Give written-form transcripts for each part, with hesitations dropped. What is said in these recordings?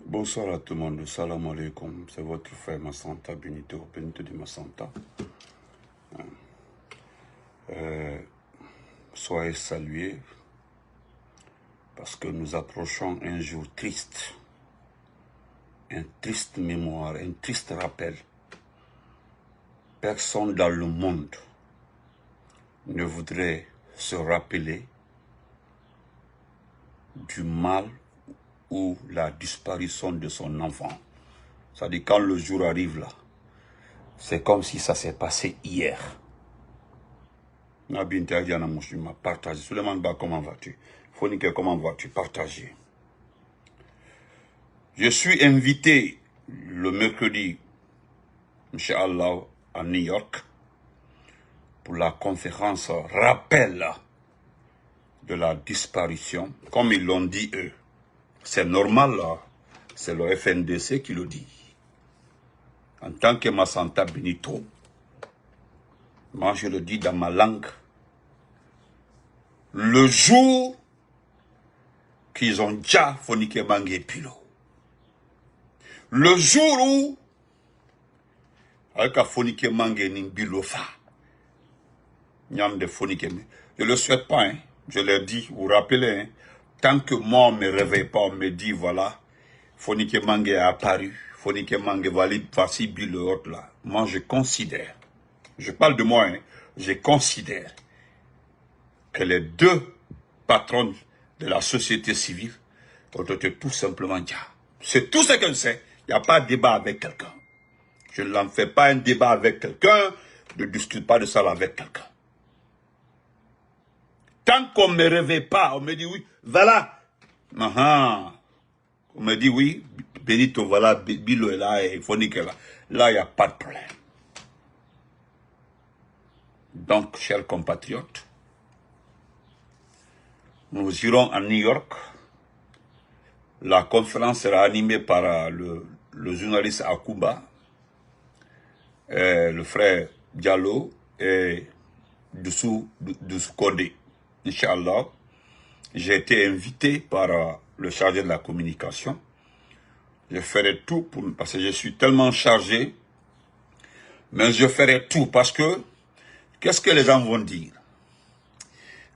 Bonsoir à tout le monde, salam alaikum, c'est votre frère Massanta Benito de Massanta. Soyez salués parce que nous approchons un jour triste, un triste mémoire, un triste rappel. Personne dans le monde ne voudrait se rappeler du mal ou la disparition de son enfant. C'est-à-dire quand le jour arrive là, c'est comme si ça s'est passé hier. Nabinta Diana Moussima, partage. Suleiman Ba, comment vas-tu? Fonike, comment vas-tu? Partagez. Je suis invité le mercredi, Inch'Allah, à New York, pour la conférence rappel de la disparition, comme ils l'ont dit eux. C'est normal là, c'est le FNDC qui le dit. En tant que Massanta Benito, moi je le dis dans ma langue, le jour qu'ils ont déjà Fonike Mangé Pilo, le jour où, avec Fonike Mangé Nimbilofa, Nyam de Fonike, je ne le souhaite pas, hein. Je l'ai dit, vous vous rappelez, hein. Tant que moi on ne me réveille pas, on me dit voilà, Fonike Mangé a apparu, Fonike Mangé voici Bilo autre là. Moi je considère, je parle de moi, hein, je considère que les deux patrons de la société civile ont été tout simplement déjà. C'est tout ce que je sais. Il n'y a pas de débat avec quelqu'un. Je n'en fais pas un débat avec quelqu'un, je ne discute pas de ça avec quelqu'un. Tant qu'on ne me réveille pas, on me dit oui, voilà. On me dit oui, Benito, voilà, Bilo est là, et Fonike est là. Là, il n'y a pas de problème. Donc, chers compatriotes, nous irons à New York. La conférence sera animée par le journaliste Akumba, le frère Diallo et Doussou Kodé. Inch'Allah, j'ai été invité par le chargé de la communication. Je ferai tout parce que je suis tellement chargé, mais je ferai tout parce que, qu'est-ce que les gens vont dire?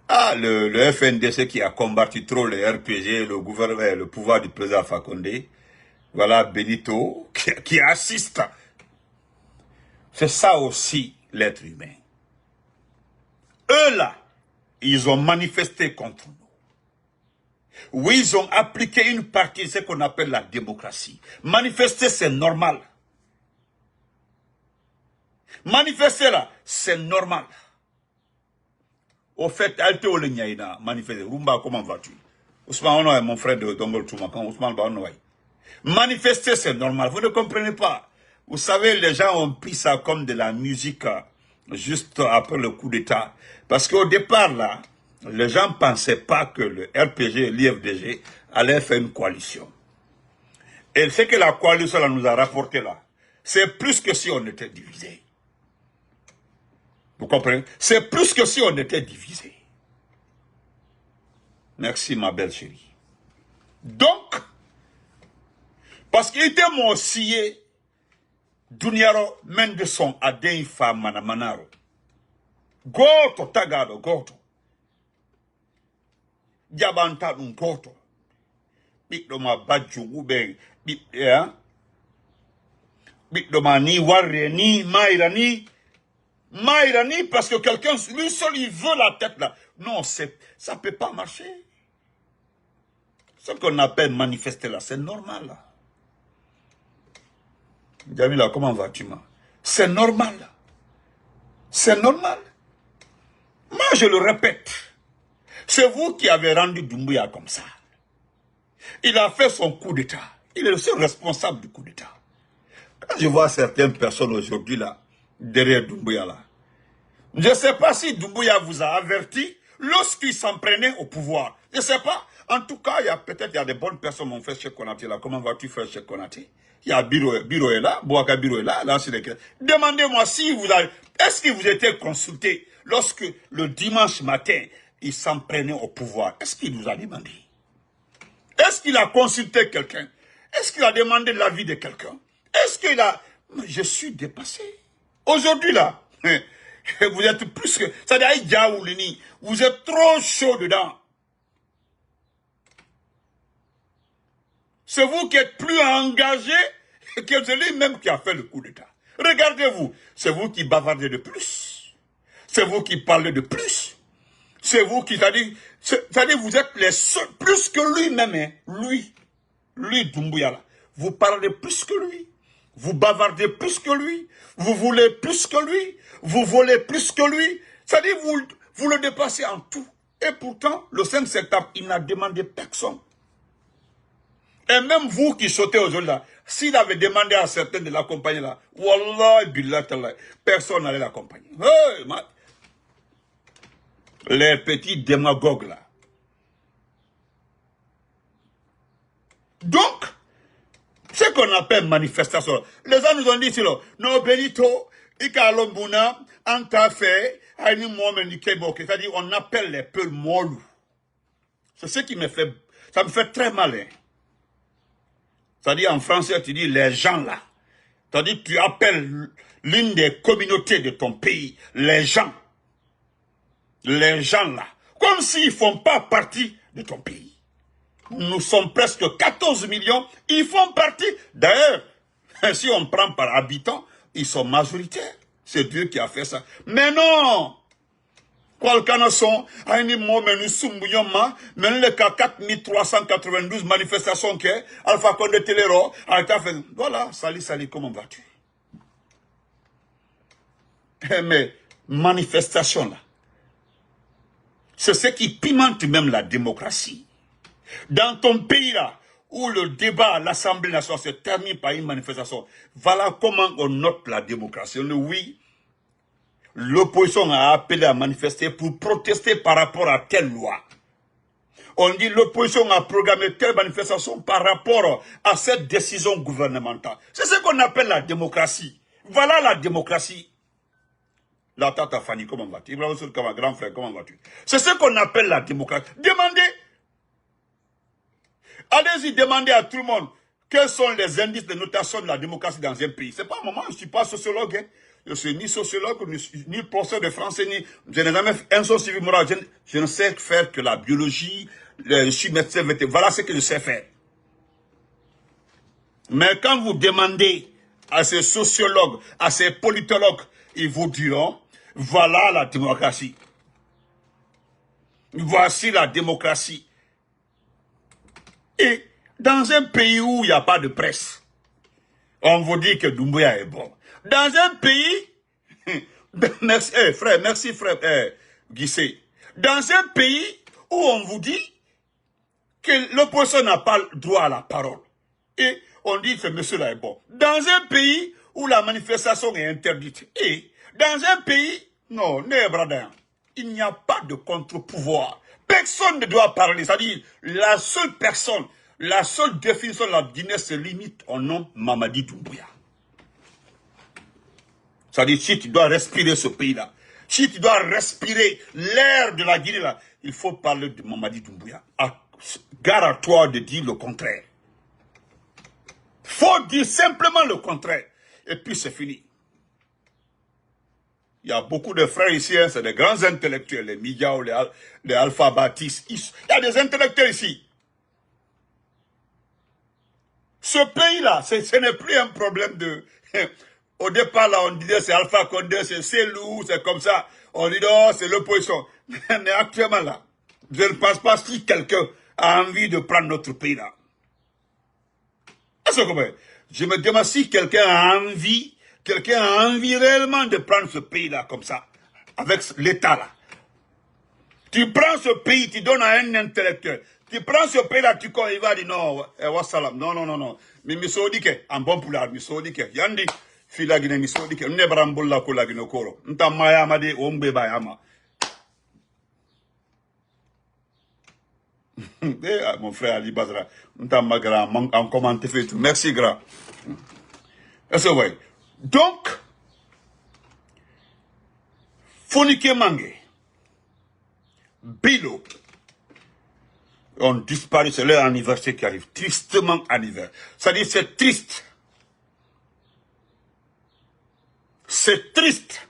Ah, le FNDC qui a combattu trop le RPG, le gouvernement, le pouvoir du président Fakonde, voilà Benito qui assiste. C'est ça aussi l'être humain. Eux là, ils ont manifesté contre nous. Oui, ils ont appliqué une partie de ce qu'on appelle la démocratie. Manifester, c'est normal. Manifester là, c'est normal. Au fait, Alte Olenyaïna, manifester. Rumba, comment vas-tu? Ousmane Ono est mon frère de Dongol Toumakan. Ousmane Baonoy. Manifester, c'est normal. Vous ne comprenez pas. Vous savez, les gens ont pris ça comme de la musique juste après le coup d'État. Parce qu'au départ, là, les gens ne pensaient pas que le RPG et l'IFDG allaient faire une coalition. Et ce que la coalition là, nous a rapporté là, c'est plus que si on était divisé. Vous comprenez? C'est plus que si on était divisé. Merci ma belle chérie. Donc, parce qu'il était mon scié, Duniaro Mendeson Adeifa Manamanaro. Goto tagado goto. Jabanta dun goto. Bito ma badju ube bito ma ni warre ni maïrani parce que quelqu'un lui seul il veut la tête là. Non, ça peut pas marcher. Ce qu'on appelle manifester là, c'est normal là. Jamila, comment vas-tu, ma? C'est normal. C'est normal. Moi, je le répète. C'est vous qui avez rendu Doumbouya comme ça. Il a fait son coup d'État. Il est le seul responsable du coup d'État. Quand je vois certaines personnes aujourd'hui là, derrière Doumbouya là, je ne sais pas si Doumbouya vous a averti lorsqu'il s'en prenait au pouvoir. Je ne sais pas. En tout cas, peut-être il y a des bonnes personnes, mon frère Cheikh Konaté là. Comment vas-tu, frère Cheikh Konaté? Il y a Biro est là, Bouaka Biro est là, c'est lesquels. Demandez-moi si vous avez, est-ce qu'il vous était consulté lorsque le dimanche matin, il s'en prenait au pouvoir? Est-ce qu'il vous a demandé? Est-ce qu'il a consulté quelqu'un? Est-ce qu'il a demandé l'avis de quelqu'un? Est-ce qu'il a... Je suis dépassé. Aujourd'hui, là, vous êtes plus que... C'est-à-dire, vous êtes trop chaud dedans. C'est vous qui êtes plus engagé que celui-même qui a fait le coup d'État. Regardez-vous, c'est vous qui bavardez de plus. C'est vous qui parlez de plus. C'est vous qui, c'est-à-dire, vous êtes les seuls, plus que lui-même, hein. Lui, Doumbouya, là. Vous parlez plus que lui. Vous bavardez plus que lui. Vous voulez plus que lui. Vous volez plus que lui. C'est-à-dire, vous le dépassez en tout. Et pourtant, le 5 septembre, il n'a demandé personne. Et même vous qui sautez aujourd'hui là, s'il avait demandé à certains de l'accompagner là, Wallah, billah, personne n'allait l'accompagner. Hey, les petits démagogues là. Donc, ce qu'on appelle manifestation, les gens nous ont dit, non, Benito, Ikalombuna, Antafe, c'est-à-dire on appelle les peuples molus. C'est ce qui me fait, ça me fait très mal. Hein. C'est-à-dire en français, tu dis les gens là. C'est-à-dire tu appelles l'une des communautés de ton pays, les gens. Les gens là. Comme s'ils ne font pas partie de ton pays. Nous sommes presque 14 millions, ils font partie. D'ailleurs, si on prend par habitant, ils sont majoritaires. C'est Dieu qui a fait ça. Mais non! Quelqu'un sont, mais le cas 4392 manifestations que Alpha Condé Telero a été fait. Voilà, salut, comment vas-tu? Mais, manifestation là, c'est ce qui pimente même la démocratie. Dans ton pays là, où le débat à l'Assemblée nationale se termine par une manifestation, voilà comment on note la démocratie. Oui, l'opposition a appelé à manifester pour protester par rapport à telle loi. On dit l'opposition a programmé telle manifestation par rapport à cette décision gouvernementale. C'est ce qu'on appelle la démocratie. Voilà la démocratie. La tata Fanny, comment vas-tu? Ibrahim Soulkama, grand frère, comment vas-tu? C'est ce qu'on appelle la démocratie. Demandez. Allez-y, demandez à tout le monde quels sont les indices de notation de la démocratie dans un pays. C'est pas un moment, je ne suis pas sociologue. Hein. Je ne suis ni sociologue, ni professeur de français, je n'ai jamais fait un seul civil moral. Je ne sais faire que la biologie, je suis médecin vétérinaire. Voilà ce que je sais faire. Mais quand vous demandez à ces sociologues, à ces politologues, ils vous diront, voilà la démocratie. Voici la démocratie. Et dans un pays où il n'y a pas de presse, on vous dit que Doumbouya est bon. Dans un pays, merci frère, Guissé. Dans un pays où on vous dit que l'opposition n'a pas le droit à la parole. Et on dit que ce monsieur-là est bon. Dans un pays où la manifestation est interdite. Et dans un pays, non, il n'y a pas de contre-pouvoir. Personne ne doit parler. C'est-à-dire, la seule personne, la seule définition de la Guinée se limite au nom Mamadi Doumbouya. C'est-à-dire, si tu dois respirer ce pays-là, si tu dois respirer l'air de la Guinée, là, il faut parler de Mamadi Doumbouya. Gare à toi de dire le contraire. Faut dire simplement le contraire. Et puis c'est fini. Il y a beaucoup de frères ici, hein, c'est des grands intellectuels, les Migao, les Alpha Baptiste. Il y a des intellectuels ici. Ce pays-là, ce n'est plus un problème de... Au départ, là, on disait c'est Alpha Condé, c'est lourd, c'est comme ça. On dit non, c'est l'opposition. Mais actuellement, là, je ne pense pas si quelqu'un a envie de prendre notre pays, là. Je me demande si quelqu'un a envie réellement de prendre ce pays-là comme ça, avec l'État là. Tu prends ce pays, tu donnes à un intellectuel. Tu prends ce pays-là, il va dire non, wassalam, non. Mais misodike, en bon poulard, misodike, yandi, fila guine misodike, nebrambola kola guine koro. Nta mayama de ombe bayama. Mon frère Ali Badra, en commenté fait tout. Merci, grand. Est-ce que vous voyez? Donc, Fonike Mange, Bilo, ont disparu, c'est leur anniversaire qui arrive, tristement anniversaire. C'est-à-dire c'est triste. C'est triste.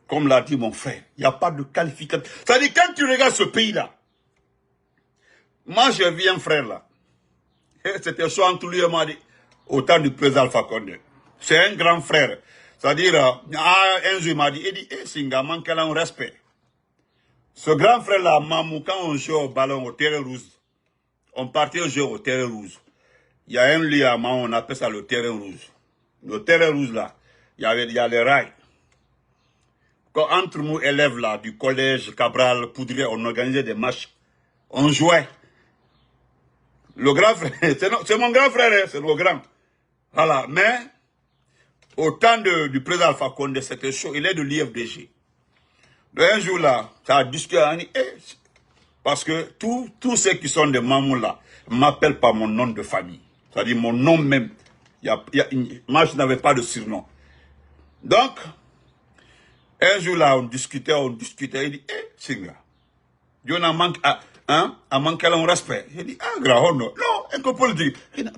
Comme l'a dit mon frère, il n'y a pas de qualificatif. C'est-à-dire quand tu regardes ce pays-là, moi j'ai vu un frère là, c'était soit entre lui et moi, au temps du président Alpha Condé. C'est un grand frère. C'est-à-dire, un jour il m'a dit, Singa, manque un respect. Ce grand frère-là, Mamou, quand on joue au ballon au terrain rouge, on partait jouer au terrain rouge. Il y a un lieu à Mamou, on appelle ça le terrain rouge. Le terrain rouge là, il y a les rails. Quand entre nous élèves là, du collège Cabral, Poudrier, on organisait des matchs. On jouait. Le grand frère, c'est mon grand frère, hein, c'est le grand. Voilà, mais au temps du président Alpha Condé, c'était chaud, il est de l'IFDG. Un jour là, ça a discuté, parce que tous ceux qui sont des mamans là, m'appellent par mon nom de famille. C'est-à-dire mon nom même. Moi, je n'avais pas de surnom. Donc, un jour là, on discutait, il dit, Singa, Dieu n'a manqué, a manqué un respect. J'ai dit, grand, non, un peu politique. Il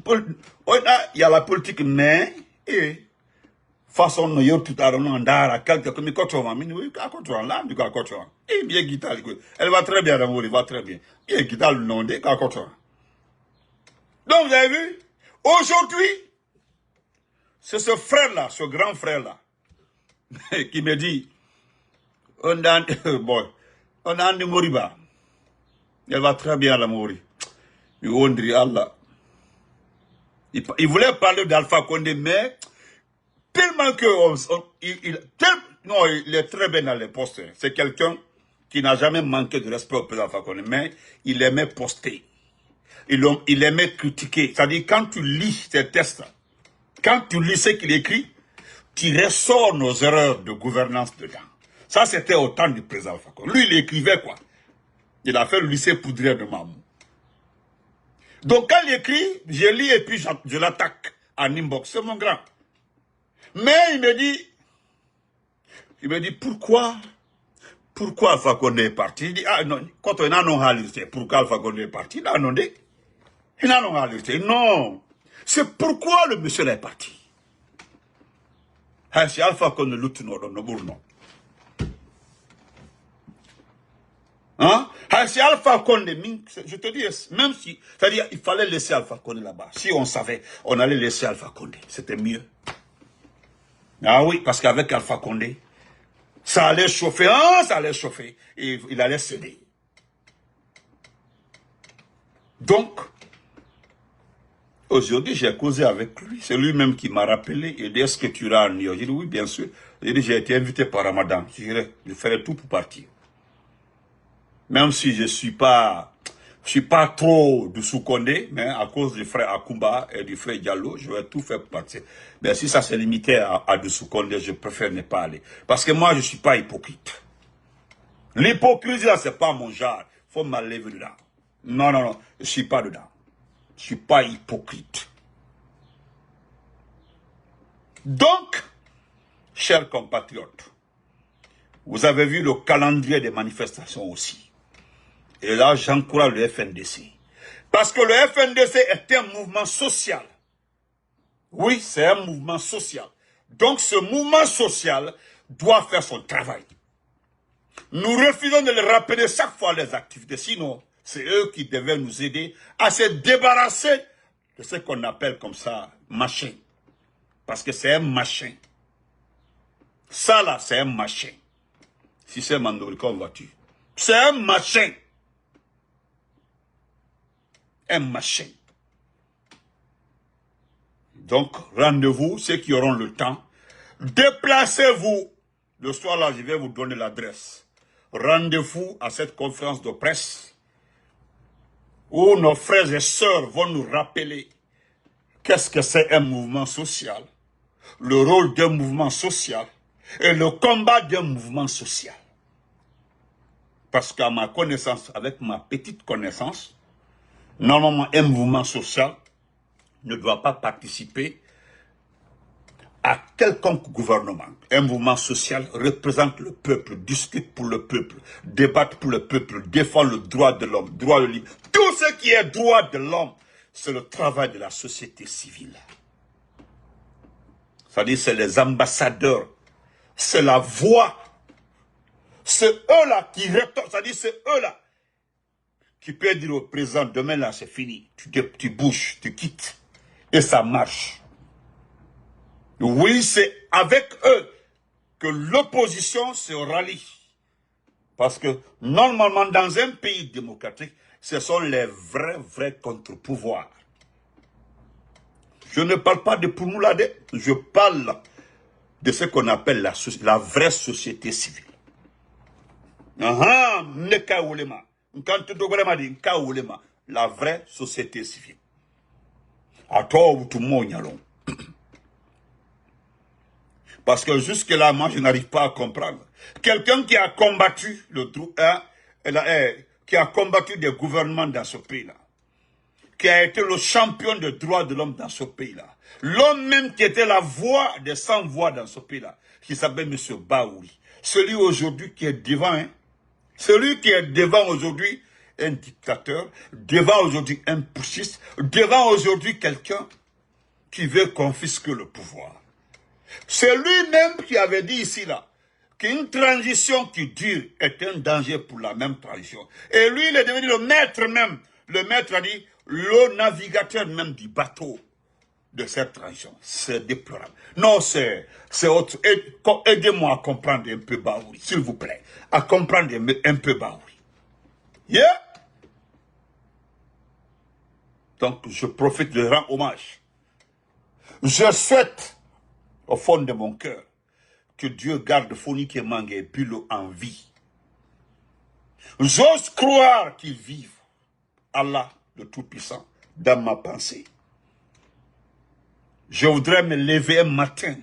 y a la politique, mais, façon no yo tout à ndara quelque comme Kotoran oui Kotoran là du Kotoran bien guitare elle va très bien d'amour, elle va très bien guitare le nom de Kotoran. Donc vous avez vu aujourd'hui c'est ce frère là, ce grand frère là qui me dit on a un Moriba, elle va très bien la mourir. Allah il voulait parler d'Alpha Condé mais tellement que il est très bien dans les postes. C'est quelqu'un qui n'a jamais manqué de respect au président Alpha Condé, mais il aimait poster. Il aimait critiquer. C'est-à-dire, quand tu lis ses textes, quand tu lis ce qu'il écrit, tu ressors nos erreurs de gouvernance dedans. Ça, c'était au temps du président Alpha Condé. Lui, il écrivait quoi? Il a fait le lycée Poudrier de Mamou. Donc, quand il écrit, je lis et puis je l'attaque en inbox. C'est mon grand. Mais il me dit pourquoi Alpha Condé est parti? Il dit, non, quand on a non réalisé, pourquoi Alpha Condé est parti? Il n'a non réalisé. Non, c'est pourquoi le monsieur est parti. C'est Alpha Condé l'outil non. Hein? C'est Alpha Condé, je te dis, même si, c'est-à-dire, il fallait laisser Alpha Condé là-bas. Si on savait, on allait laisser Alpha Condé. C'était mieux. Ah oui, parce qu'avec Alpha Condé, ça allait chauffer, ça allait chauffer. Et il allait céder. Donc, aujourd'hui, j'ai causé avec lui. C'est lui-même qui m'a rappelé. Il dit, est-ce que tu iras à New York? J'ai dit, oui, bien sûr. Il dit, j'ai été invité par Ramadan. Je ferai tout pour partir. Même si je suis pas trop de Soukonde, mais à cause du frère Akumba et du frère Diallo, je vais tout faire pour partir. Mais si ça se limitait à de Soukonde, je préfère ne pas aller. Parce que moi, je ne suis pas hypocrite. L'hypocrisie, là, c'est pas mon genre. Il faut m'enlever dedans. Non, je ne suis pas dedans. Je ne suis pas hypocrite. Donc, chers compatriotes, vous avez vu le calendrier des manifestations aussi. Et là, j'encourage le FNDC. Parce que le FNDC est un mouvement social. Oui, c'est un mouvement social. Donc, ce mouvement social doit faire son travail. Nous refusons de le rappeler chaque fois les activités. Sinon, c'est eux qui devaient nous aider à se débarrasser de ce qu'on appelle comme ça, machin. Parce que c'est un machin. Ça là, c'est un machin. Si c'est Mandoricon voiture. C'est un machin. Un machin. Donc, rendez-vous, ceux qui auront le temps. Déplacez-vous. Le soir là, je vais vous donner l'adresse. Rendez-vous à cette conférence de presse où nos frères et sœurs vont nous rappeler qu'est-ce que c'est un mouvement social, le rôle d'un mouvement social et le combat d'un mouvement social. Parce qu'à ma connaissance, avec ma petite connaissance, normalement un mouvement social ne doit pas participer à quelconque gouvernement. Un mouvement social représente le peuple, discute pour le peuple, débat pour le peuple, défend le droit de l'homme, droit de l'homme. Tout ce qui est droit de l'homme, c'est le travail de la société civile. C'est-à-dire, c'est les ambassadeurs, c'est la voix. C'est eux-là qui rétorquent, c'est-à-dire, c'est eux-là qui peuvent dire au président, demain là, c'est fini. Tu bouges, tu quittes. Et ça marche. Oui, c'est avec eux que l'opposition se rallie. Parce que normalement, dans un pays démocratique, ce sont les vrais contre-pouvoirs. Je ne parle pas de Poumoulade, je parle de ce qu'on appelle la vraie société civile. La vraie société civile. À toi ou tout le monde, parce que jusque-là, moi, je n'arrive pas à comprendre. Quelqu'un qui a combattu qui a combattu des gouvernements dans ce pays-là, qui a été le champion des droits de l'homme dans ce pays-là, l'homme même qui était la voix des sans-voix dans ce pays-là, qui s'appelle M. Baouri, celui aujourd'hui qui est devant, celui qui est devant aujourd'hui un dictateur, devant aujourd'hui un putschiste, devant aujourd'hui quelqu'un qui veut confisquer le pouvoir. C'est lui-même qui avait dit ici, là, qu'une transition qui dure est un danger pour la même transition. Et lui, il est devenu le maître même. Le maître a dit, le navigateur même du bateau de cette transition. C'est déplorable. Non, c'est autre. Aidez-moi à comprendre un peu Baouri, s'il vous plaît. À comprendre un peu Baouri. Yeah? Donc, je profite de rendre hommage. Je souhaite, au fond de mon cœur, que Dieu garde Foni Kemangue et Bilo en vie. J'ose croire qu'ils vivent, Allah, le Tout-Puissant, dans ma pensée. Je voudrais me lever un matin.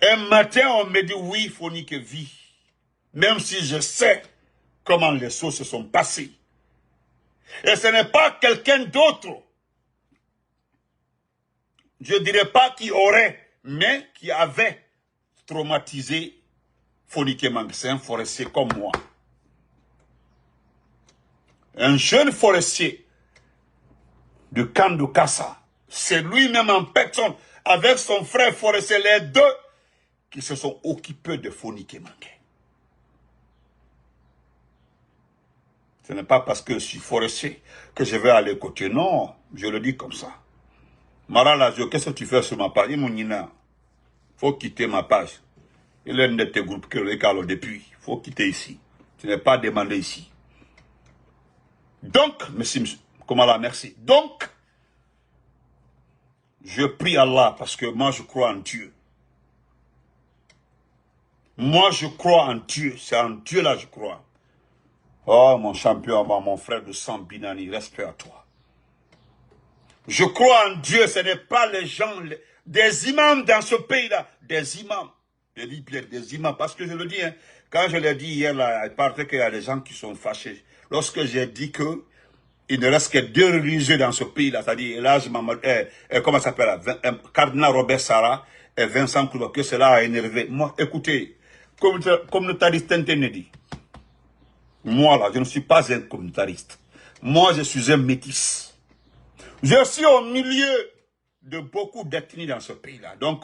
Un matin, on me dit, oui, Foni que vit. Même si je sais comment les choses se sont passées. Et ce n'est pas quelqu'un d'autre. Je ne dirais pas qui aurait, mais qui avait traumatisé Foni Kemangue. C'est un forestier comme moi. Un jeune forestier de Kando Kassa. C'est lui-même en personne, avec son frère forestier, les deux, qui se sont occupés de Foni Kemangue. Ce n'est pas parce que je suis forestier que je vais aller côté. Non, je le dis comme ça. Mara Lazio, qu'est-ce que tu fais sur ma page? Il faut quitter ma page. Il est un de tes groupes que le Carlo depuis. Il faut quitter ici. Tu n'es pas demandé ici. Donc, merci. Donc, je prie Allah parce que moi je crois en Dieu. Moi je crois en Dieu. C'est en Dieu là je crois. Oh mon champion, mon frère de sang Binani, respect à toi. Je crois en Dieu, ce n'est pas les gens, des imams dans ce pays-là, des imams, des imams, parce que je le dis, hein, quand je l'ai dit hier, là, il paraît qu'il y a des gens qui sont fâchés. Lorsque j'ai dit que il ne reste que 2 religieux dans ce pays-là, c'est-à-dire comment ça s'appelle, Cardinal Robert Sarah et Vincent Kouba, que cela a énervé. Moi, écoutez, communautariste dit, moi là, je ne suis pas un communautariste. Moi, je suis un métis. Je suis au milieu de beaucoup d'ethnies dans ce pays-là. Donc,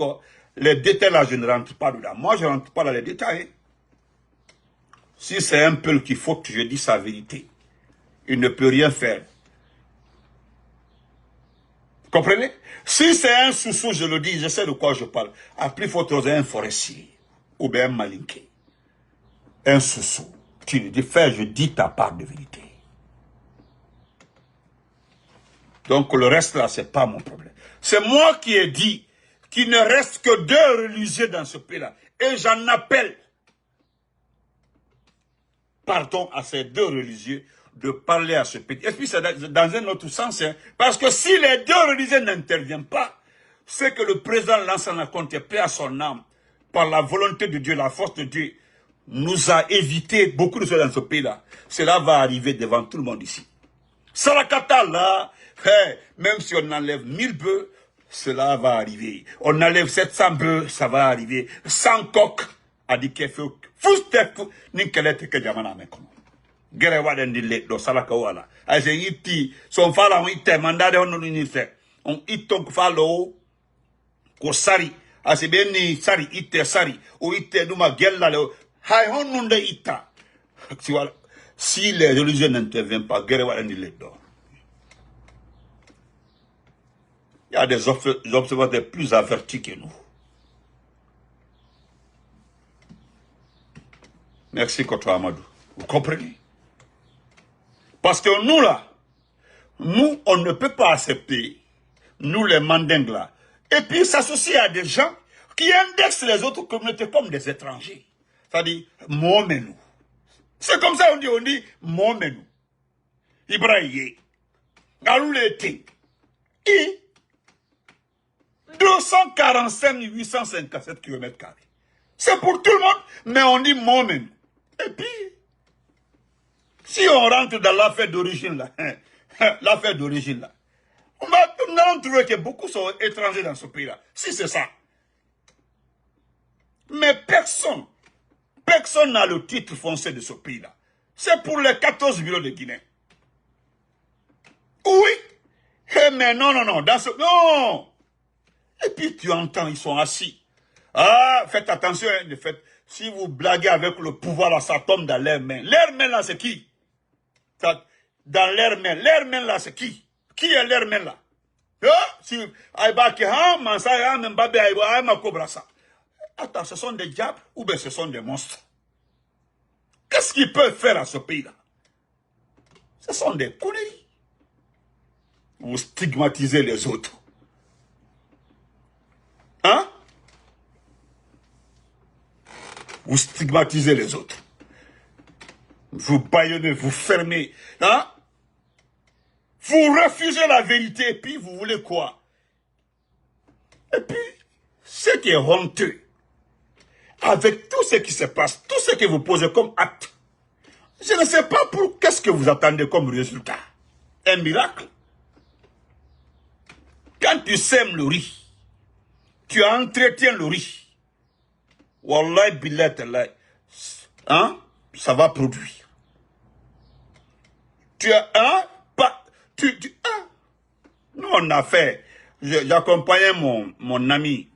les détails là, je ne rentre pas dedans. Moi, je ne rentre pas dans les détails. Si c'est un peu qu'il faut que je dise sa vérité, il ne peut rien faire. Vous comprenez? Si c'est un sous-sous, je le dis, je sais de quoi je parle. À plus forte raison, un forestier ou bien un malinqué. Un sous-sous. Tu le dis, frère, je dis ta part de vérité. Donc le reste là, c'est pas mon problème. C'est moi qui ai dit qu'il ne reste que 2 religieux dans ce pays-là. Et j'en appelle, pardon, à ces 2 religieux de parler à ce pays. Et puis c'est dans un autre sens, hein, parce que si les 2 religieux n'interviennent pas, c'est que le président Lansana Conté, paix à son âme, par la volonté de Dieu, la force de Dieu, nous a évité beaucoup de choses dans ce pays-là. Cela va arriver devant tout le monde ici. Sarakata là, même si on enlève 1000 bœufs, cela va arriver. On enlève 700 bœufs, ça va arriver. 100 coques, a dit qu'il faut. Fustek, n'inkelete que jamana mekono. Gere waden dile do salaka wala. Ase iti, son fala on ite mandade on n'unise. On itok falo ko sari. Ase beni sari ite sari. O ite numa gella le. Hay on nunde ita. Si les religieux n'interviennent pas, gere waden dile do. Il y a des observateurs plus avertis que nous. Merci, Koto Amadou. Vous comprenez? Parce que nous, là, nous, on ne peut pas accepter, nous, les mandingues, là, et puis s'associer à des gens qui indexent les autres communautés comme des étrangers. C'est-à-dire, Momenou. C'est comme ça on dit, Momenou. Ibrahim. Galoulete. Et 245 857 km². C'est pour tout le monde, mais on dit Momen. Et puis, si on rentre dans l'affaire d'origine là, l'affaire d'origine là, on va trouver que beaucoup sont étrangers dans ce pays-là. Si c'est ça. Mais personne n'a le titre foncier de ce pays-là. C'est pour les 14 millions de Guinéens. Oui. Mais non, non. Et puis tu entends, ils sont assis. Ah, faites attention, hein, si vous blaguez avec le pouvoir, là, ça tombe dans leurs mains. Leurs mains, là, c'est qui? Dans leurs mains, là, c'est qui? Qui est leurs mains, là? Attends, ce sont des diables ou bien ce sont des monstres? Qu'est-ce qu'ils peuvent faire à ce pays-là? Ce sont des conneries. Vous stigmatisez les autres. Hein? Vous stigmatisez les autres. Vous bâillonnez, vous fermez. Hein? Vous refusez la vérité et puis vous voulez quoi? Et puis, ce qui est honteux, avec tout ce qui se passe, tout ce que vous posez comme acte, je ne sais pas pour qu'est-ce que vous attendez comme résultat. Un miracle. Quand tu sèmes le riz, tu entretiens le riz. Wallahi billah tallah, hein, ça va produire. Tu as nous on a fait, j'accompagnais mon ami,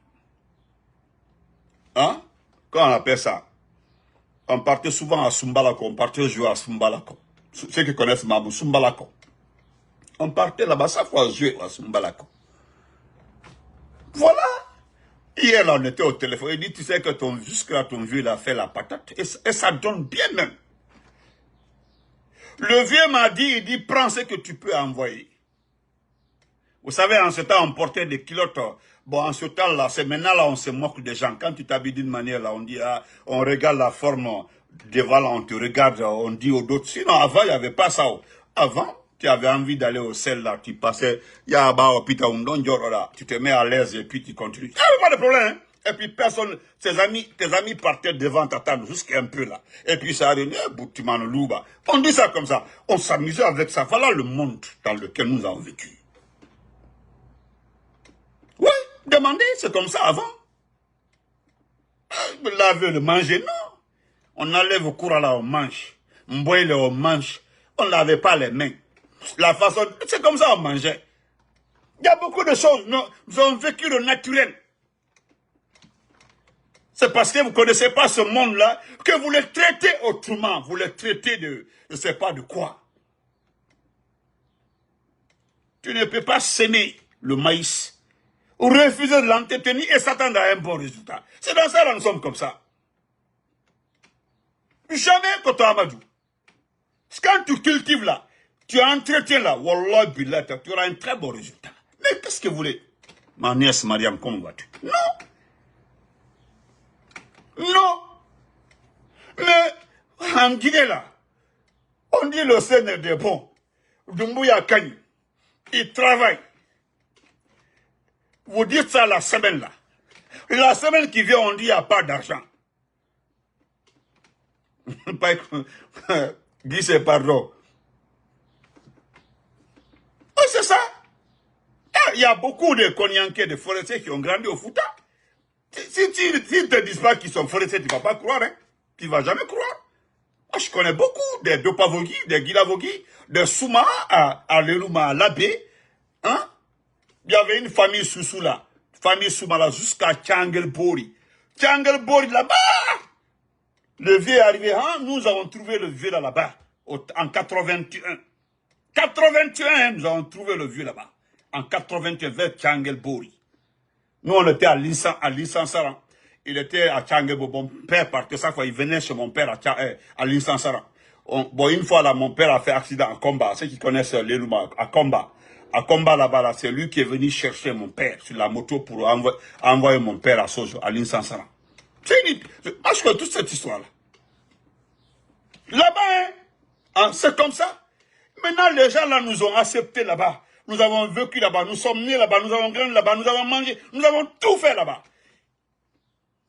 hein, comment on appelle ça? On partait souvent à Sumbalako, on partait jouer à Sumbalako. Ceux qui connaissent Mabou, Sumbalako. On partait là-bas, ça faut jouer à Sumbalako. Voilà. Hier, là, on était au téléphone. Il dit, tu sais que jusque-là, ton vieux, il a fait la patate. Et ça donne bien même. Le vieux m'a dit, il dit, prends ce que tu peux envoyer. Vous savez, en ce temps, on portait des culottes. Bon, en ce temps-là, c'est maintenant, là, on se moque des gens. Quand tu t'habilles d'une manière, là, on dit, ah, on regarde la forme devant, là, on te regarde, on dit aux autres. Sinon, avant, il n'y avait pas ça. Avant, tu avais envie d'aller au sel, là, tu passais, tu te mets à l'aise et puis tu continues. Il n'y avait pas de problème, hein? Et puis personne, tes amis partaient devant t'attendre jusqu'à un peu là. Et puis ça arrive, on dit ça comme ça. On s'amusait avec ça. Voilà le monde dans lequel nous avons vécu. Oui, demandez, c'est comme ça avant. Laver, le manger, non. On enlève au courant là, on mange. On boit on mange. On ne lavait pas les mains. La façon, c'est comme ça on mangeait. Il y a beaucoup de choses, nous avons vécu le naturel. C'est parce que vous ne connaissez pas ce monde-là que vous le traitez autrement. Vous le traitez de, je ne sais pas de quoi. Tu ne peux pas semer le maïs, ou refuser de l'entretenir et s'attendre à un bon résultat. C'est dans ça que nous sommes comme ça. Jamais, Koto Amadou. Quand tu cultives là, tu entretiens là, wallah billah, tu auras un très bon résultat. Mais qu'est-ce que vous voulez? Ma nièce Mariam, comment vas-tu? Non. Non. Mais, en Guinée là, on dit le Seigneur des bons. Doumbouya Kanye, il travaille. Vous dites ça la semaine là. La semaine qui vient, on dit il n'y a pas d'argent. Dis c'est pardon. Oh, c'est ça. Il a beaucoup de Konyankais, de forestiers qui ont grandi au Fouta. Si tu ne te dis pas qu'ils sont forestiers, tu ne vas pas croire. Hein? Tu ne vas jamais croire. Moi, je connais beaucoup des Dopavogi, des Guilavogi, des Souma à Lerouma, à Labé. Hein? Il y avait une famille Soussou là. Famille Souma là, jusqu'à Tchangelbori. Tchangelbori là-bas. Le vieux est arrivé. Hein? Nous avons trouvé le vieux là-bas. En 81. 81, nous avons trouvé le vieux là-bas. En 81, vers Tchangelbori. Nous, on était à Linsansaran. Il était à Tchangelbori. Mon père partait chaque fois. Il venait chez mon père à Linsansaran. Bon, une fois là, mon père a fait accident à Komba. Ceux qui connaissent l'Elouma, à Komba. À Komba là-bas, là, c'est lui qui est venu chercher mon père sur la moto pour envoyer mon père à Sojo, à Linsansaran. Moi, je connais toute cette histoire-là. Là-bas, hein, c'est comme ça. Maintenant, les gens là nous ont acceptés là-bas. Nous avons vécu là-bas, nous sommes nés là-bas, nous avons grandi là-bas, nous avons mangé, nous avons tout fait là-bas.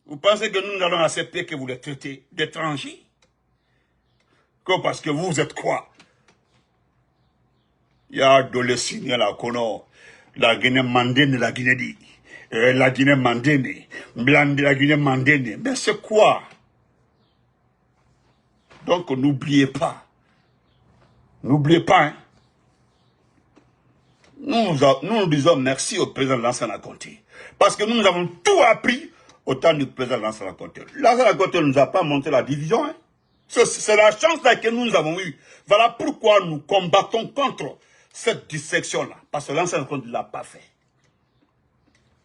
Vous pensez que nous allons accepter que vous les traitez d'étrangers? Parce que vous êtes quoi? Il y a de signes là, la Guinée mandenne, la Guinée dit. La Guinée mandenne, Blande, la Guinée mandenne. Mais c'est quoi? Donc n'oubliez pas. N'oubliez pas, hein. Nous disons merci au président Lansana Conté. Parce que nous avons tout appris au temps du président Lansana Conté. Lansana Conté ne nous a pas montré la division. Hein. C'est la chance là que nous avons eue. Voilà pourquoi nous combattons contre cette dissection-là. Parce que Lansana Conté ne l'a pas fait.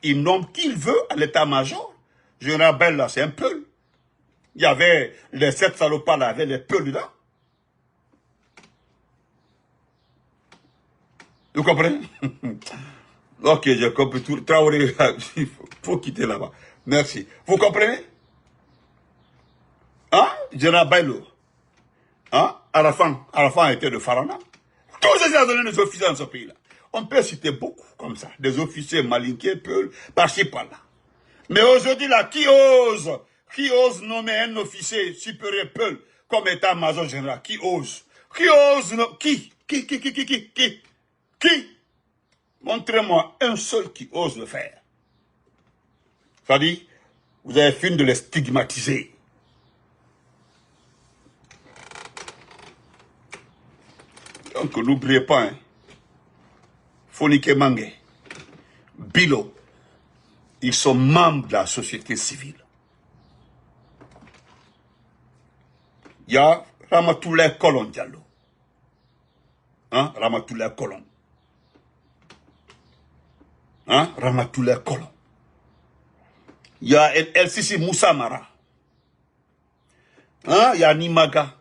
Il nomme qui il veut à l'état-major. Général Bell là, c'est un peul. Il y avait les 7 salopards là, avec les peuls là. Vous comprenez? Ok, j'ai compris tout. Traoré, il faut quitter là-bas. Merci. Vous comprenez? Hein? Général Bailo. Hein? Arafan était de Farana. Tous ces ont donné des officiers dans ce pays-là. On peut citer beaucoup comme ça. Des officiers malinqués, peuls, par-ci, par-là. Mais aujourd'hui, là, qui ose nommer un officier supérieur peul comme état-major général? Qui ose? Qui? Montrez-moi un seul qui ose le faire. C'est-à-dire, vous avez fini de les stigmatiser. Donc, n'oubliez pas, hein, Fonike Mange, Bilo, ils sont membres de la société civile. Il y a Ramatoulaye Kolon Diallo. Hein, Ramatoulaye Kolon. Hein, Ramatoulaye Kolon. Il y a El Sisi Moussa Mara. Hein, il y a Nimaga.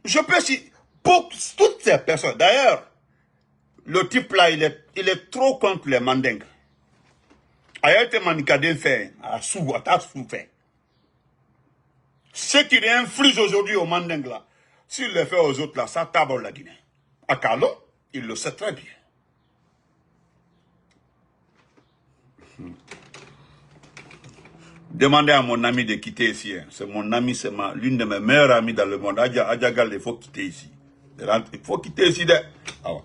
Je peux citer toutes ces personnes. D'ailleurs, le type là, il est trop contre les mandingues. Ayote Manikadé fait, à sous fait. Ce qu'il inflige aujourd'hui aux mandingues là, s'il le fait aux autres là, ça table la Guinée. À Kalo, il le sait très bien. Demandez à mon ami de quitter ici. Hein. C'est mon ami, c'est l'une de mes meilleures amies dans le monde. Adjagal, il faut quitter ici. Il faut quitter ici. Ah ouais.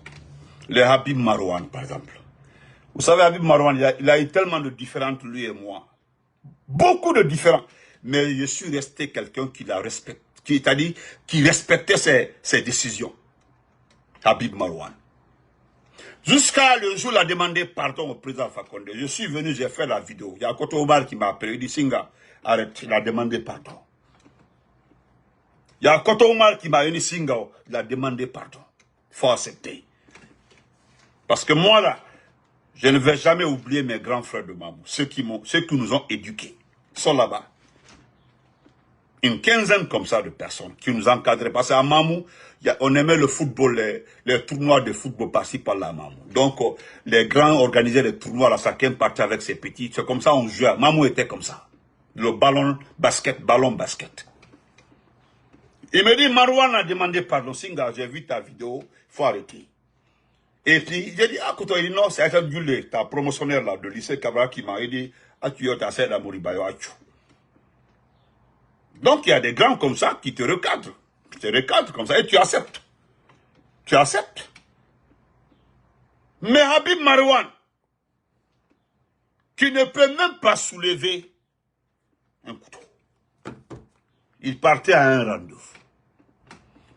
Le Habib Marouane, par exemple. Vous savez, Habib Marouane, il a eu tellement de différentes, lui et moi. Beaucoup de différents. Mais je suis resté quelqu'un qui la respecte. Qui respectait ses décisions. Habib Marouane. Jusqu'à le jour où il a demandé pardon au président Fakonde. Je suis venu, j'ai fait la vidéo. Il y a Koto Omar qui m'a appelé. Il dit, Singa, arrête, il a demandé pardon. Il y a Koto Omar qui m'a dit, Singa, il a demandé pardon. Il faut accepter. Parce que moi, là, je ne vais jamais oublier mes grands frères de Mamou. Ceux qui nous ont éduqués. Ils sont là-bas. Une quinzaine comme ça de personnes qui nous encadraient. Parce qu'à Mamou, on aimait le football, les tournois de football par-ci par-là à Mamou. Donc, les grands organisaient les tournois, là, chacun partait avec ses petits. C'est comme ça on jouait. Mamou était comme ça. Le ballon basket. Il me dit, Marouane a demandé pardon. Singa, j'ai vu ta vidéo, il faut arrêter. Et puis, j'ai dit, ah, il dit, non, c'est Aïcha Djoulé, ta promotionnaire là, de lycée Cabra qui m'a dit, ah, tu as assez d'Amoribayo, Achou. Donc, il y a des grands comme ça qui te recadrent. Qui te recadrent comme ça et tu acceptes. Tu acceptes. Mais Habib Marwan, qui ne peut même pas soulever un couteau, il partait à un rendez-vous.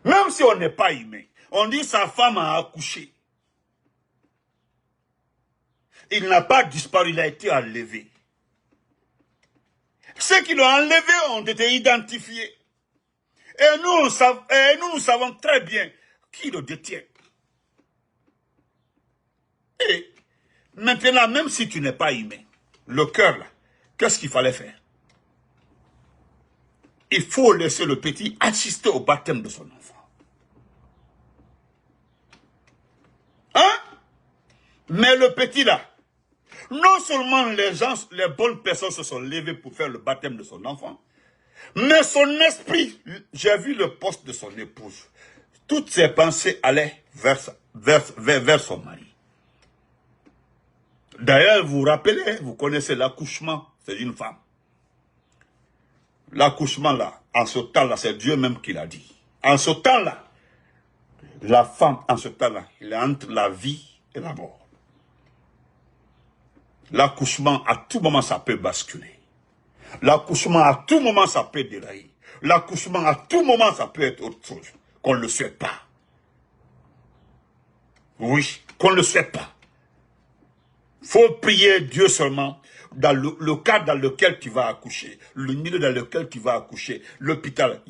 Même si on n'est pas humain, on dit sa femme a accouché. Il n'a pas disparu, il a été enlevé. Ceux qui l'ont enlevé ont été identifiés. Et nous savons très bien qui le détient. Et maintenant, même si tu n'es pas humain, le cœur là, qu'est-ce qu'il fallait faire? Il faut laisser le petit assister au baptême de son enfant. Hein? Mais le petit là, non seulement les bonnes personnes se sont levées pour faire le baptême de son enfant, mais son esprit, j'ai vu le poste de son épouse, toutes ses pensées allaient vers son mari. D'ailleurs, vous vous rappelez, vous connaissez l'accouchement, c'est une femme. L'accouchement là, en ce temps-là, c'est Dieu même qui l'a dit. En ce temps-là, la femme, en ce temps-là, il est entre la vie et la mort. L'accouchement, à tout moment, ça peut basculer. L'accouchement, à tout moment, ça peut dérailler. L'accouchement, à tout moment, ça peut être autre chose, qu'on ne le souhaite pas. Oui, qu'on ne le souhaite pas. Faut prier Dieu seulement dans le cadre dans lequel tu vas accoucher, le milieu dans lequel tu vas accoucher, l'hôpital.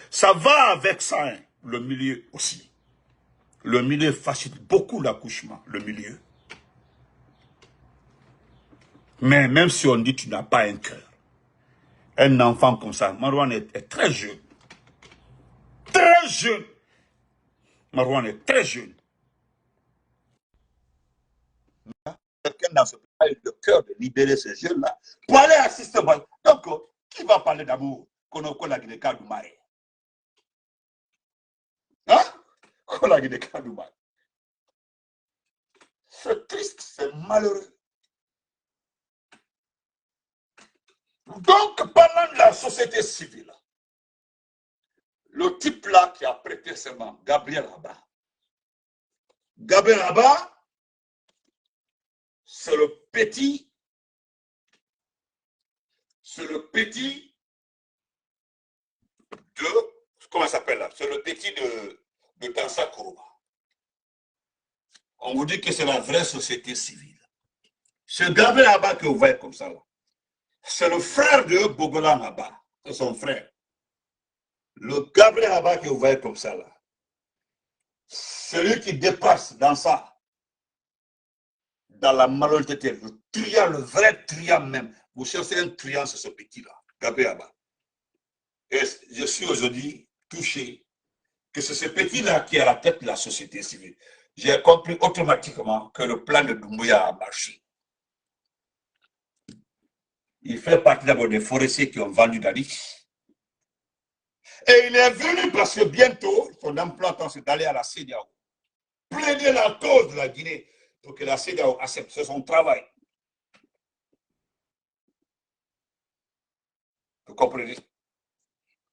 Ça va avec ça, hein, le milieu aussi. Le milieu facilite beaucoup l'accouchement, le milieu. Mais même si on dit que tu n'as pas un cœur, un enfant comme ça, Marwan est très jeune. Très jeune. Marwan est très jeune. Quelqu'un dans ce pays a eu le cœur de libérer ces jeunes-là pour aller assister. Donc, qui va parler d'amour qu'on a la Guinée du Marais? Hein? Qu'on a Guinée du Marais. C'est triste, c'est malheureux. Donc, parlant de la société civile, le type là qui a prêté serment, Gabriel Abba. Gabriel Abba, c'est le petit de, comment ça s'appelle là? C'est le petit de Tansa Kourouba. On vous dit que c'est la vraie société civile. Ce Gabriel Abba que vous voyez comme ça là, c'est le frère de Bogolan Abba, c'est son frère. Le Gabriel Abba que vous voyez comme ça là, celui qui dépasse dans ça, dans la malhonnêteté, le truand, le vrai truand même. Vous cherchez un truand, c'est ce petit-là, Gabriel Abba. Et je suis aujourd'hui touché que c'est ce petit-là qui est à la tête de la société civile. J'ai compris automatiquement que le plan de Doumbouya a marché. Il fait partie d'abord des forestiers qui ont vendu Dali. Et il est venu parce que bientôt, son emploi c'est d'aller à la CEDEAO, plaider la cause de la Guinée pour que la CEDEAO accepte. C'est son travail. Vous comprenez?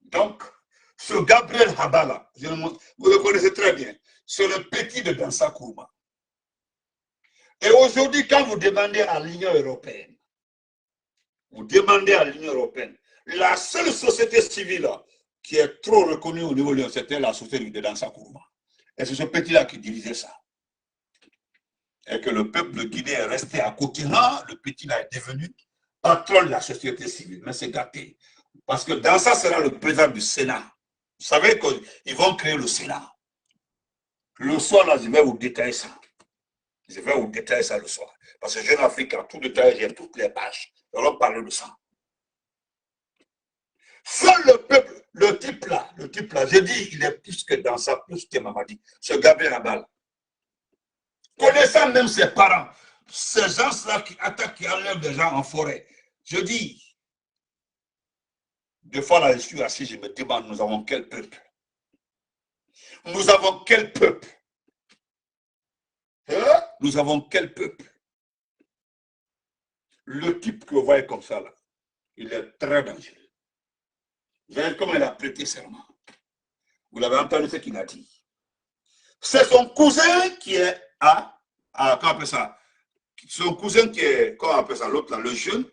Donc, ce Gabriel Habala, vous le connaissez très bien, c'est le petit de Dansa Kourma. Et aujourd'hui, quand vous demandez à l'Union européenne, la seule société civile qui est trop reconnue au niveau de l'Union, c'était la société de Dansa Kourma. Et c'est ce petit-là qui dirigeait ça. Et que le peuple de Guinée est resté à côté. Là, le petit-là est devenu patron de la société civile. Mais c'est gâté. Parce que Dansa sera le président du Sénat. Vous savez qu'ils vont créer le Sénat. Le soir, là, je vais vous détailler ça. Je vais vous détailler ça le soir. Parce que Jeune Afrique, en tout détail, j'ai toutes les pages. On va parler de ça. Seul le peuple, le type là, je dis, il est plus que Dansa, plus que Mamadi. Ce Gabriel Abal. Connaissant même ses parents, ces gens-là qui attaquent, qui enlèvent des gens en forêt. Je dis, des fois là, je suis assis, je me demande, nous avons quel peuple? Nous avons quel peuple? Hein? Nous avons quel peuple? Le type que vous voyez comme ça, là, il est très dangereux. Vous voyez comment il a prêté serment. Vous l'avez entendu ce qu'il a dit. C'est son cousin qui est à comment on appelle ça? Son cousin qui est, comment on appelle ça, l'autre là, le jeune,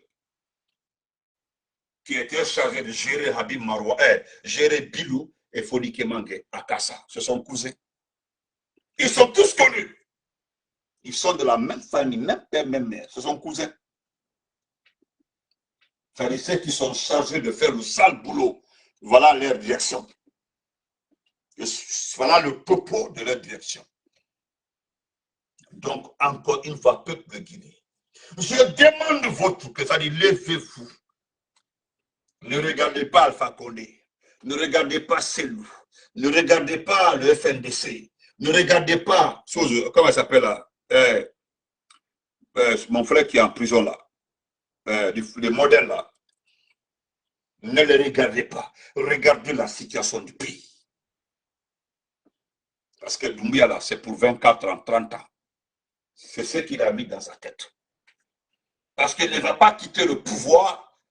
qui était chargé de gérer Habib Marwa, gérer Bilou et Fonike Mange à Kassa. C'est son cousin. Ils sont tous connus. Ils sont de la même famille, même père, même mère. C'est son cousin. C'est-à-dire ceux qui sont chargés de faire le sale boulot. Voilà leur direction. Voilà le propos de leur direction. Donc, encore une fois, peuple de Guinée, je demande votre, c'est-à-dire levez-vous. Ne regardez pas Alpha Condé. Ne regardez pas Selou. Ne regardez pas le FNDC. Ne regardez pas, comment ça s'appelle là, mon frère qui est en prison là, les modèles là. Ne les regardez pas. Regardez la situation du pays. Parce que Doumbia là, c'est pour 24 ans, 30 ans. C'est ce qu'il a mis dans sa tête. Parce qu'il ne va pas quitter le pouvoir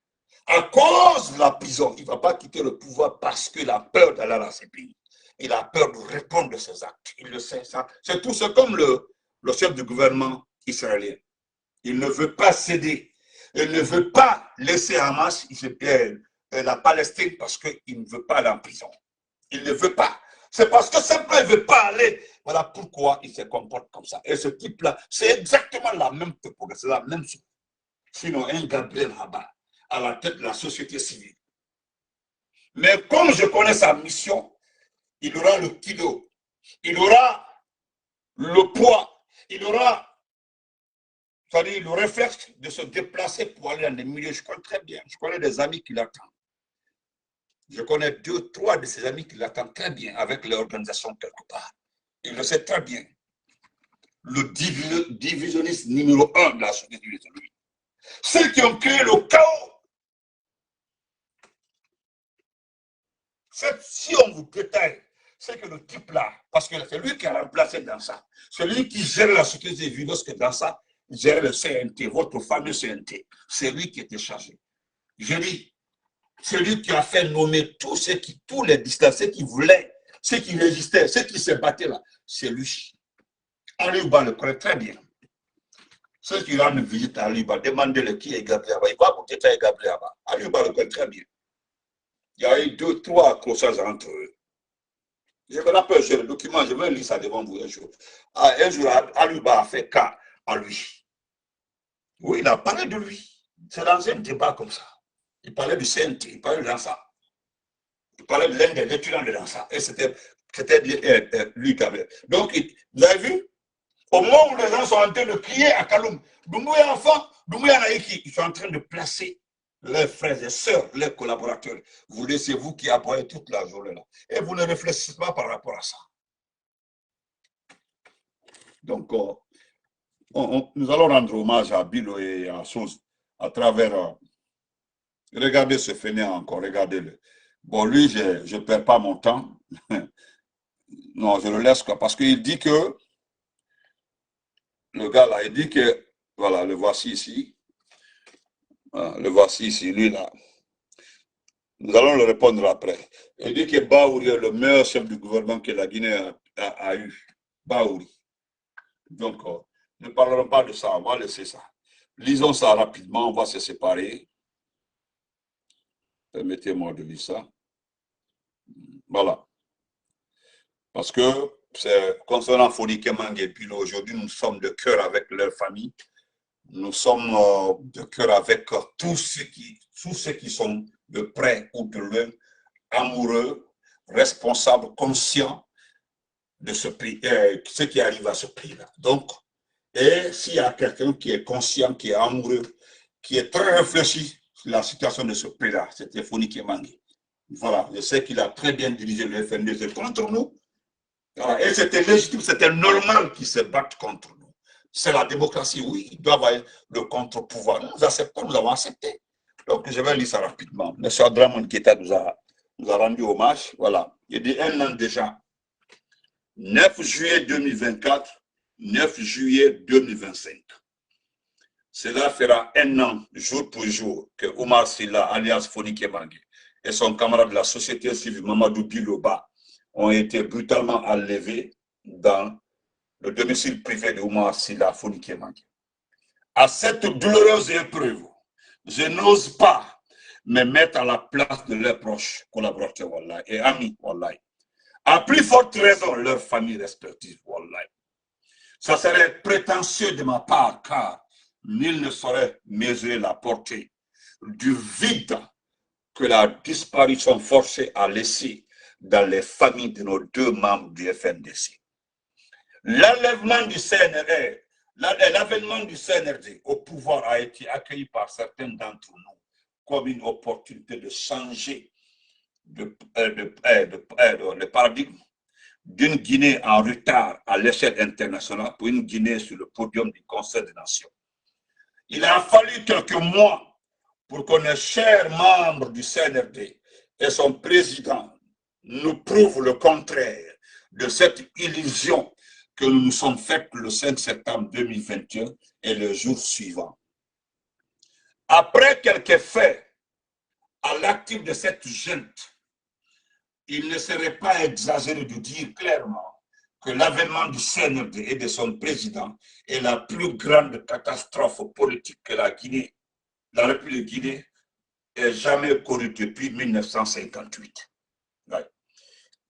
à cause de la prison. Il ne va pas quitter le pouvoir parce qu'il a peur d'aller dans ses pays. Il a peur de répondre de ses actes. Il le sait, ça. C'est tout. C'est comme le chef du gouvernement israélien. Il ne veut pas céder. Il ne veut pas laisser Hamas la Palestine parce qu'il ne veut pas aller en prison. Il ne veut pas. C'est parce que simplement il ne veut pas aller. Voilà pourquoi il se comporte comme ça. Et ce type-là, c'est exactement la même propagande, c'est la même chose. Sinon, un Gabriel Rabat à la tête de la société civile. Mais comme je connais sa mission, il aura le kilo, il aura le poids, il aura, c'est-à-dire le réflexe de se déplacer pour aller dans des milieux. Je connais très bien, je connais des amis qui l'attendent. Je connais 2, 3 de ses amis qui l'attendent très bien avec l'organisation quelque part. Il le sait très bien. Le divisionniste numéro 1 de la société civile, c'est lui. Ceux qui ont créé le chaos. Si on vous détaille, c'est que le type là, parce que c'est lui qui a remplacé dans ça, c'est lui qui gère la sécurité civile, lorsque dans ça, il gère le CNT, votre fameux CNT. C'est lui qui était chargé. Je dis, c'est lui qui a fait nommer tous les dissidents, ceux qui voulaient, ceux qui résistaient, ceux qui se battaient là. C'est lui. Aliouba le connaît très bien. Ceux qui rendent visite à Aliouba, demandez-le qui est Gabriel Abba. Il va vous détailler Gabriel Abba. Aliouba le connaît très bien. Il y a eu 2, 3 accrochages entre eux. Je me rappelle, j'ai le document, je vais lire ça devant vous un jour. Un jour, Aliouba a fait cas à lui. Oui, il a parlé de lui. C'est dans un débat comme ça. Il parlait du CNT, il parlait de Dansa. Il parlait de l'un des étudiants de Dansa. Et c'était lui qui avait. Donc, vous avez vu, au moment où les gens sont en train de crier à Kaloum, Doumbouya enfant, Doumbouya Naïki, ils sont en train de placer leurs frères et sœurs, leurs collaborateurs. Vous laissez vous qui aboyez toute la journée là. Et vous ne réfléchissez pas par rapport à ça. Donc, nous allons rendre hommage à Bilo et à Chose à travers. Regardez ce fainéant encore, regardez-le. Bon, lui, je ne perds pas mon temps. Non, je le laisse quoi, parce qu'il dit que, le gars là, il dit que, voilà, le voici ici. Voilà, le voici ici, lui là. Nous allons le répondre après. Il dit que Baouri est le meilleur chef du gouvernement que la Guinée a eu. Baouri. Donc, ne parlerons pas de ça, on va laisser ça. Lisons ça rapidement, on va se séparer. Permettez-moi de lire ça. Voilà. Parce que c'est concernant Fonike Mange et puis aujourd'hui, nous sommes de cœur avec leur famille. Nous sommes de cœur avec tous ceux qui sont de près ou de loin, amoureux, responsables, conscients de ce pays, ce qui arrive à ce pays-là. Donc, et s'il y a quelqu'un qui est conscient, qui est amoureux, qui est très réfléchi sur la situation de ce pays-là, c'était Fonike Mange. Voilà, je sais qu'il a très bien dirigé le FNDC contre nous. Voilà, et c'était légitime, c'était normal qu'ils se battent contre nous. C'est la démocratie, oui, il doit avoir le contre-pouvoir. Nous acceptons, nous avons accepté. Donc, je vais lire ça rapidement. M. Adramon Keita nous a rendu hommage. Voilà, il dit 1 an déjà. 9 juillet 2024, 9 juillet 2025. Cela fera 1 an, jour pour jour, que Omar Silla, alias Fonike Mange, et son camarade de la société civile, Mamadou Biloba, ont été brutalement enlevés dans le domicile privé de Oumar Silla Fonike Manke. À cette douloureuse épreuve, je n'ose pas me mettre à la place de leurs proches collaborateurs wallahi, et amis. Wallahi. À plus forte raison, leurs familles respectives. Wallahi. Ça serait prétentieux de ma part, car nul ne saurait mesurer la portée du vide que la disparition forcée a laissé dans les familles de nos deux membres du FNDC. L'enlèvement du CNRD, l'avènement du CNRD au pouvoir a été accueilli par certains d'entre nous comme une opportunité de changer le paradigme d'une Guinée en retard à l'échelle internationale pour une Guinée sur le podium du Conseil des Nations. Il a fallu quelques mois pour que nos chers membres du CNRD et son président nous prouvent le contraire de cette illusion que nous nous sommes faits le 5 septembre 2021 et le jour suivant. Après quelques faits à l'actif de cette junte, il ne serait pas exagéré de dire clairement que l'avènement du CNRD et de son président est la plus grande catastrophe politique que la République de Guinée ait jamais connue depuis 1958. Ouais.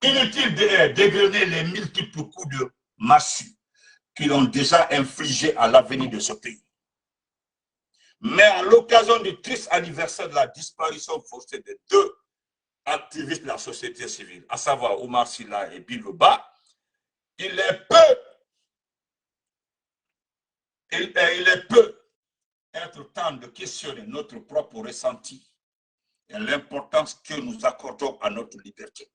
Inutile de dégrainer les multiples coups de massue qu'ils ont déjà infligés à l'avenir de ce pays. Mais à l'occasion du triste anniversaire de la disparition forcée de deux activistes de la société civile, à savoir Oumar Silla et Bilouba, il est peu être temps de questionner notre propre ressenti et l'importance que nous accordons à notre liberté,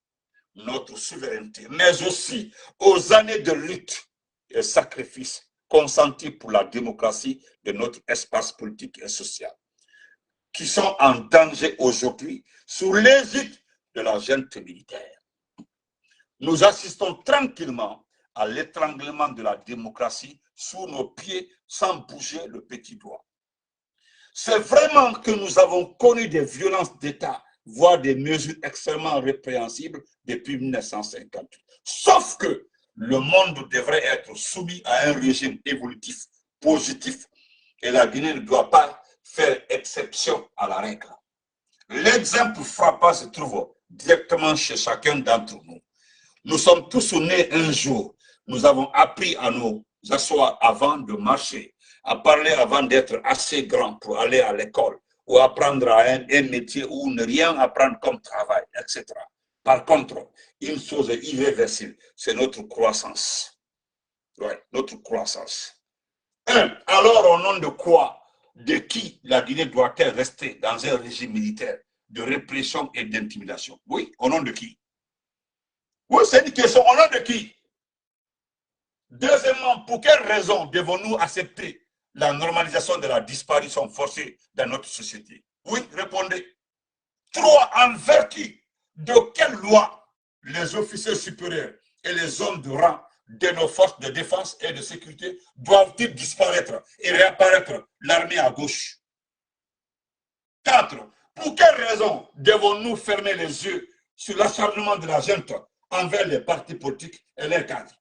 notre souveraineté, mais aussi aux années de lutte et sacrifices consentis pour la démocratie de notre espace politique et social, qui sont en danger aujourd'hui sous l'égide de la junte militaire. Nous assistons tranquillement à l'étranglement de la démocratie sous nos pieds sans bouger le petit doigt. C'est vraiment que nous avons connu des violences d'État, voire des mesures extrêmement répréhensibles depuis 1950. Sauf que le monde devrait être soumis à un régime évolutif, positif, et la Guinée ne doit pas faire exception à la règle. L'exemple frappant se trouve directement chez chacun d'entre nous. Nous sommes tous nés un jour. Nous avons appris à nous asseoir avant de marcher, à parler avant d'être assez grand pour aller à l'école ou apprendre à un métier ou ne rien apprendre comme travail, etc. Par contre, une chose irréversible, c'est notre croissance. Ouais, notre croissance. Alors, au nom de quoi, de qui la Guinée doit-elle rester dans un régime militaire de répression et d'intimidation? Oui, au nom de qui? Oui, c'est une question, au nom de qui? Deuxièmement, pour quelle raison devons-nous accepter la normalisation de la disparition forcée dans notre société? Oui, répondez. 3. En vertu de quelle loi les officiers supérieurs et les hommes de rang de nos forces de défense et de sécurité doivent-ils disparaître et réapparaître l'armée à gauche? 4. Pour quelle raison devons-nous fermer les yeux sur l'acharnement de la junte envers les partis politiques et leurs cadres?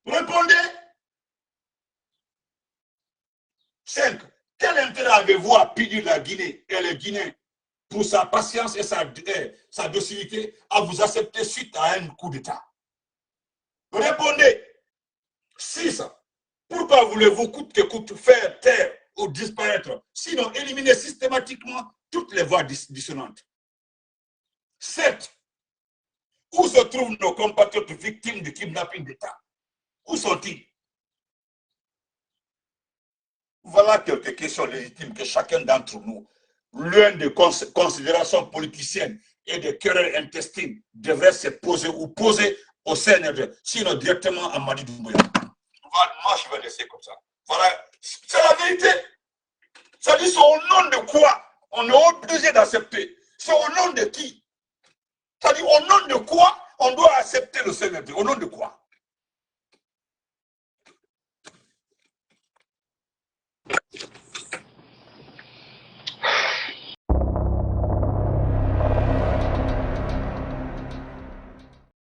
Répondez. 5. Quel intérêt avez-vous à punir la Guinée et les Guinéens pour sa patience et sa docilité à vous accepter suite à un coup d'État? Répondez. 6. Pourquoi voulez-vous coûte que coûte faire taire ou disparaître, sinon éliminer systématiquement toutes les voix dissonantes? 7. Où se trouvent nos compatriotes victimes du kidnapping d'État? Où sont-ils? Voilà quelques questions légitimes que chacun d'entre nous, loin de considérations politiciennes et de querelles intestines, devrait se poser ou poser au CNRD, sinon directement à Madi Doumbouya. Moi, je vais laisser comme ça. Voilà, c'est la vérité. Ça dit, c'est au nom de quoi on est obligé d'accepter? C'est au nom de qui? Ça dit, au nom de quoi on doit accepter le CNRD? Au nom de quoi?